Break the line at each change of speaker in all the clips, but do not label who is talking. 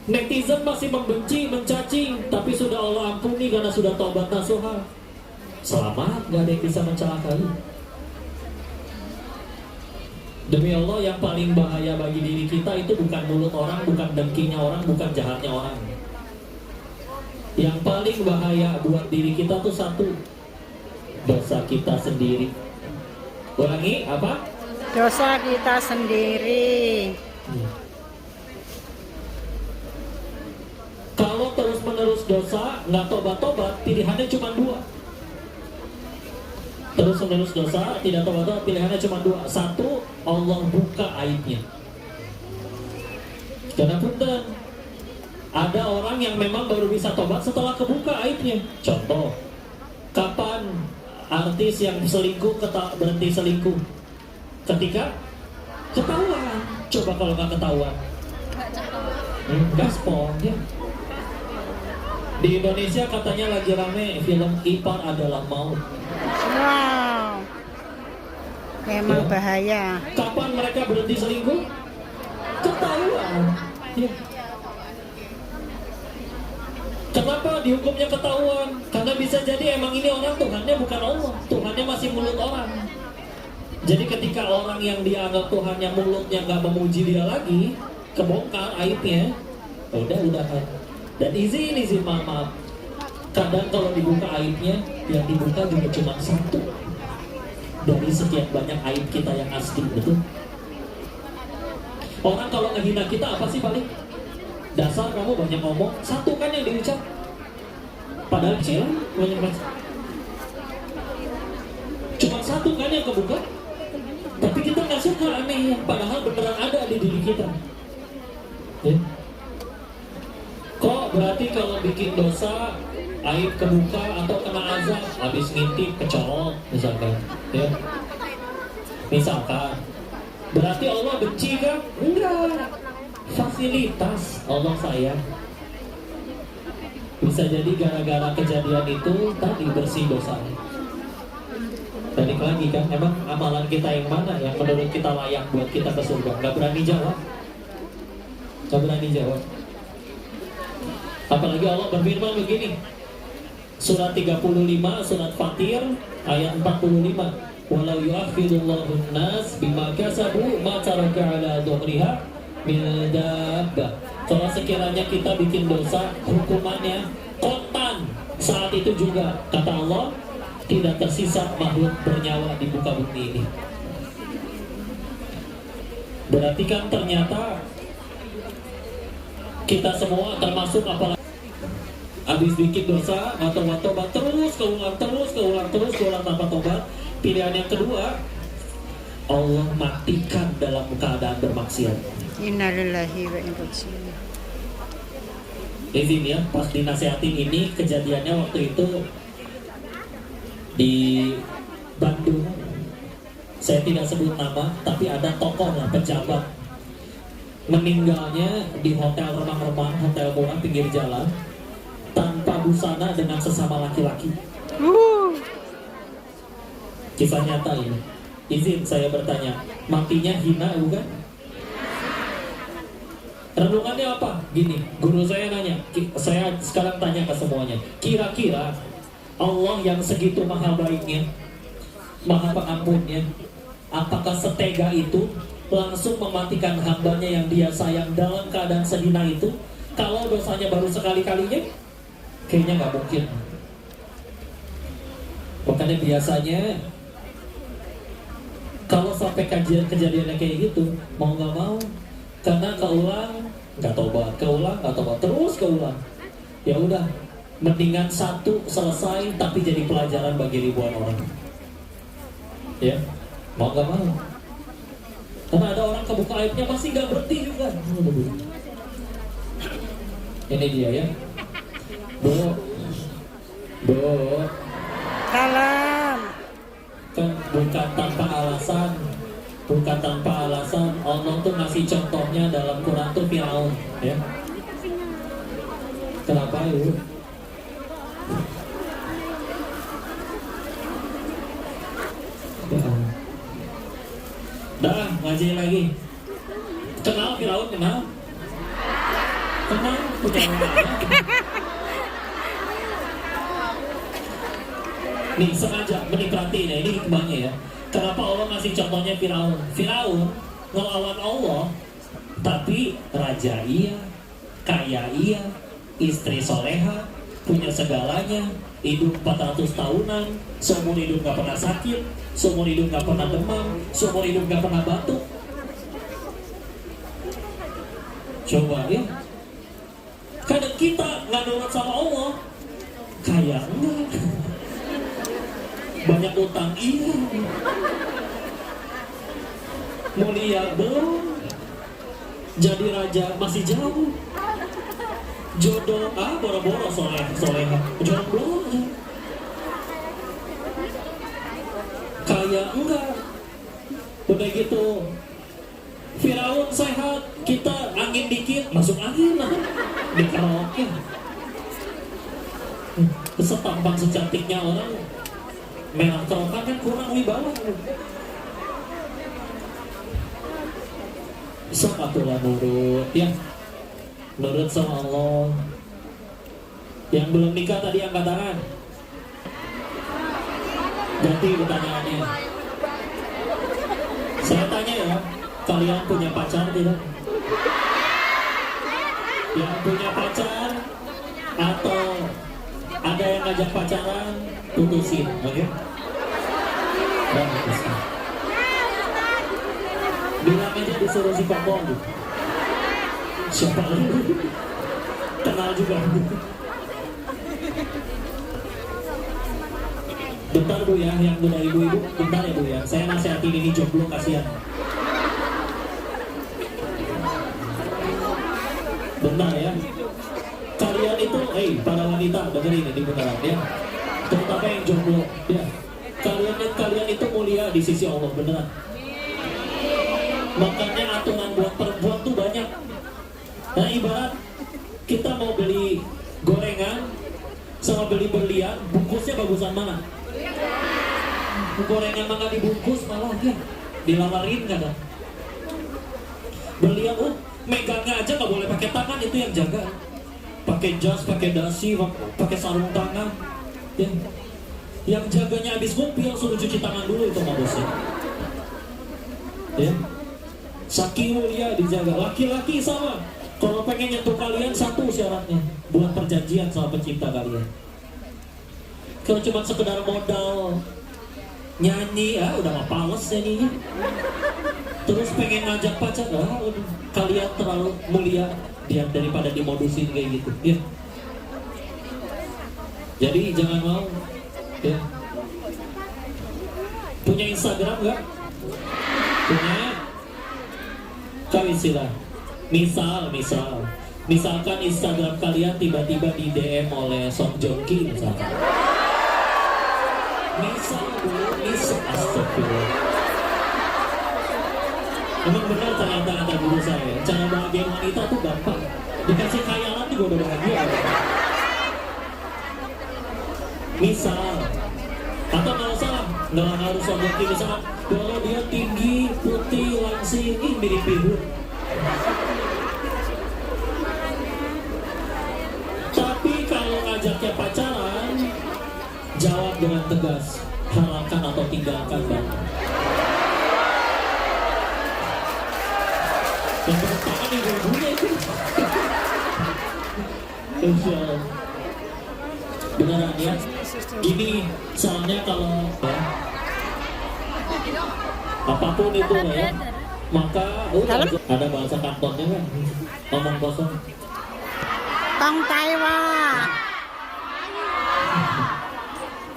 Netizen masih membenci, mencaci, tapi sudah Allah ampuni karena sudah taubat nasuha. Selamat, gak ada yang bisa mencelakai. Demi Allah, yang paling bahaya bagi diri kita itu bukan mulut orang, bukan dengkinya orang, bukan jahatnya orang. Yang paling bahaya buat diri kita tuh satu, dosa kita sendiri. Ulangi, apa?
Dosa kita sendiri.
Kalau terus-menerus dosa, nggak tobat-tobat, pilihannya cuma dua. Terus-menerus dosa, tidak tobat-tobat, pilihannya cuma dua. Satu, Allah buka aibnya. Karena punten, ada orang yang memang baru bisa tobat setelah kebuka aibnya. Contoh, kapan artis yang selingkuh berhenti selingkuh? Ketika ketahuan. Coba kalau nggak ketahuan, gaspol ya. Di Indonesia katanya lagi rame film Ipar Adalah Maut.
Wow, memang
Ya.
bahaya.
Kapan mereka berhenti selingkuh? Ketahuan. Ya. Kenapa dihukumnya ketahuan? Karena bisa jadi emang ini orang Tuhannya bukan Allah, Tuhannya masih mulut orang. Jadi ketika orang yang dianggap Tuhannya mulutnya nggak memuji dia lagi, kebongkar aibnya, udah kan. Dan izin maaf. Kadang kalau dibuka aibnya, yang dibuka juga cuma satu dari sekian banyak aib kita yang asli, betul? Orang kalau ngehina kita apa sih paling? Dasar kamu banyak ngomong, satu kan yang diucap. Padahal kecil, banyak banget. Cuma satu kan yang kebuka. Tapi kita nggak suka, aneh. Padahal beneran ada di diri kita. Ya. Kok berarti kalau bikin dosa, aib kebuka atau kena azab, habis ngintip kecolok misalkan, ya? Misalkan, berarti Allah benci kan? Enggak. Fasilitas Allah sayang. Bisa jadi gara-gara kejadian itu tadi bersih dosanya. Balik lagi kan, emang amalan kita yang mana yang menurut kita layak buat kita ke surga? Gak berani jawab. Gak berani jawab. Apalagi Allah berfirman begini, surat 35, surat Fatir, ayat 45. Walau yu'akhidullahu an-nas bima kasabu ma taraka ala dhuhriha min dabbah. Kalau sekiranya kita bikin dosa, hukumannya kontan. Saat itu juga, kata Allah, tidak tersisa makhluk bernyawa di muka bumi ini. Berarti kan ternyata kita semua termasuk apalagi habis bikin dosa atau tobat terus keulang tanpa tobat. Pilihan yang kedua, Allah matikan dalam keadaan bermaksiat.
Innalillahi wa inna ilaihi raji'un.
Izin ya, pas dinasehatin ini kejadiannya waktu itu di Bandung. Saya tidak sebut nama, tapi ada tokoh lah, pejabat, meninggalnya di hotel remang-remang, hotel murah pinggir jalan, tanpa busana dengan sesama laki-laki. Kisah nyata ini. Izin saya bertanya, matinya hina bukan? Renungannya apa? Gini, guru saya nanya, saya sekarang tanya ke semuanya, kira-kira Allah yang segitu maha baiknya, maha pengampunnya, apakah setega itu langsung mematikan hambanya yang dia sayang dalam keadaan sehina itu? Kalau dosanya baru sekali-kalinya, kayaknya nggak mungkin. Makanya biasanya kalau sampai kejadiannya kayak gitu, mau nggak mau, karena keulang nggak tobat, terus keulang. Ya udah, mendingan satu selesai tapi jadi pelajaran bagi ribuan orang. Ya, mau nggak mau. Karena ada orang kebuka aibnya masih nggak berhenti juga. Ini dia ya, Bu.
Salam.
Kan bukan tanpa alasan Allah tuh ngasih contohnya dalam Quran tuh Fir'aun, ya. Kenapa Ibu? Ya. Dah, ngaji lagi. Kenal Firaun, kenal? Kenal, punya nih sengaja menikmati ini hikmahnya ya. Kenapa Allah ngasih contohnya Firaun? Firaun ngelawan Allah, tapi raja iya, kaya iya, istri soleha, punya segalanya, hidup 400 tahunan, seumur hidup gak pernah sakit, seumur hidup gak pernah demam, seumur hidup gak pernah batuk. Coba ya, kadang kita nggak nurut sama Allah, kaya enggak, banyak utang iya, mulia belum, jadi raja masih jauh, jodoh boro-boro soleh, jomblo aja, kaya enggak, udah gitu. Firaun sehat, kita angin dikit, masuk angin lah di karaoke. Setampang secantiknya orang, merah kerokan kan kurang wibawa. Bisa patulah nurut ya, nurut sama Allah. Yang belum nikah tadi angkat tangan. Ganti pertanyaannya. Saya tanya ya, kalian punya pacar tidak? Yang punya pacar atau ada yang ngajak pacaran, putusin, oke? Dan putusin. Bilang aja disuruh si Kokong. Siapa lu? Kenal juga. Bentar Bu ya, yang udah ibu-ibu, bentar ya Bu ya. Saya nasihatin ini jomblo, kasihan. Bentar ya. Kalian itu, para wanita dengerin ini beneran ya. Terutama yang jomblo ya. Kalian itu mulia di sisi Allah beneran. Makanya aturan buat perempuan tuh banyak. Nah ibarat kita mau beli gorengan sama beli berlian, bungkusnya bagusan mana? Gorengan mah dibungkus malah ya dilamarin kadang. Berlian megangnya aja nggak boleh pakai tangan, itu yang jaga. Pakai jas, pakai dasi, pakai sarung tangan. Ya. Yang jaganya habis ngopi langsung cuci tangan dulu itu mah bosnya. Ya. Saking mulia dijaga. Laki-laki sama. Kalau pengen nyentuh kalian, satu syaratnya, buat perjanjian sama pencipta kalian. Kalau cuma sekedar modal nyanyi, udah mah pales nyanyinya. Terus pengen ngajak pacar, kalian terlalu mulia dia daripada dimodusin kayak gitu. Ya. Jadi jangan mau. Ya. Punya Instagram nggak? Punya? Kau istilah. Misalkan Instagram kalian tiba-tiba di DM oleh Song Joong Ki misalkan. Astagfirullah. Emang benar ternyata kata guru saya, cara bahagia wanita tuh gampang. Dikasih khayalan juga udah bahagia. Misal, atau nggak salah, nggak harus Song Joong Ki misalkan, kalau dia tinggi, putih, langsing, mirip biru. Tapi kalau ngajaknya pacaran, jawab dengan tegas, halalkan atau tinggalkan Bang. Yang bertangan ibu-ibunya itu. Insyaallah. Beneran ya. Gini, soalnya kalau ya, apapun itu ya, maka ada bahasa kantonnya kan, ngomong kosong.
Tong Taiwa.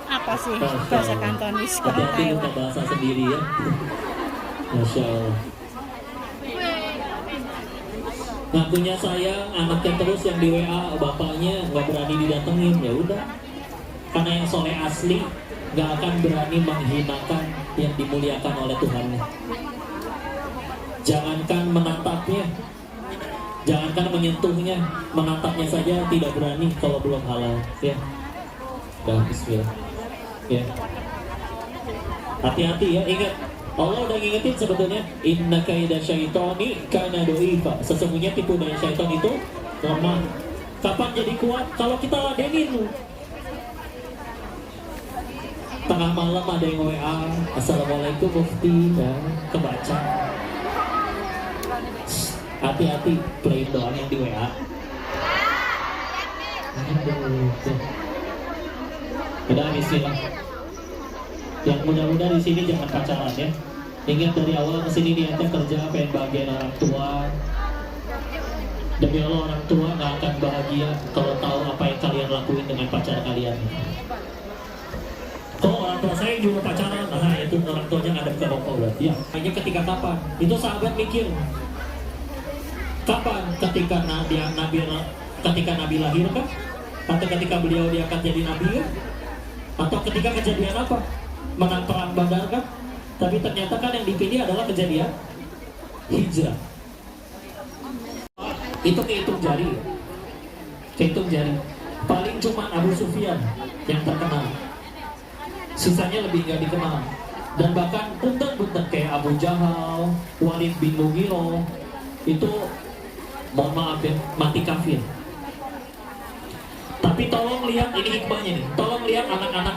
Apa sih bahasa Kantonis?
Hati-hati kita bahasa sendiri ya. Masya Allah. Ngakunya sayang, anaknya terus yang di WA bapaknya nggak berani didatengin, ya udah. Karena yang soleh asli nggak akan berani menghinakan yang dimuliakan oleh Tuhannya. Jangankan menatapnya, jangankan menyentuhnya, menatapnya saja tidak berani kalau belum halal. Ya, dah Bismillah. Ya, hati-hati ya, ingat Allah udah ngingetin sebetulnya inna kaida syaitani kana doifa. Sesungguhnya tipu daya syaitan itu lemah. Kapan jadi kuat? Kalau kita ladenin lu. Tengah malam ada yang WA, Assalamualaikum Mufti, ya, kebaca. Hati-hati, play doang yang di WA. Udah bismillah. Yang muda-muda di sini jangan pacaran ya. Ingat dari awal ke sini niatnya kerja, pengen bahagian orang tua. Demi Allah orang tua nggak akan bahagia kalau tahu apa yang kalian lakuin dengan pacar kalian. Kalau orang tua saya juga pacaran, nah itu orang tuanya ngadep ke rokok berarti ya. Hanya ketika kapan? Itu sahabat mikir. Kapan? Ketika Nabi lahir kan? Atau ketika beliau diangkat jadi Nabi kan? Atau ketika kejadian apa? Menang perang Badar kan? Tapi ternyata kan yang dipilih adalah kejadian hijrah. Itu kehitung jari. Kehitung jari. Paling cuma Abu Sufyan yang terkenal. Sisanya lebih nggak dikenal. Dan bahkan punten-punten kayak Abu Jahal, Walid bin Mughirah itu mohon maaf ya, mati kafir. Tapi tolong lihat ini hikmahnya nih. Tolong lihat anak-anak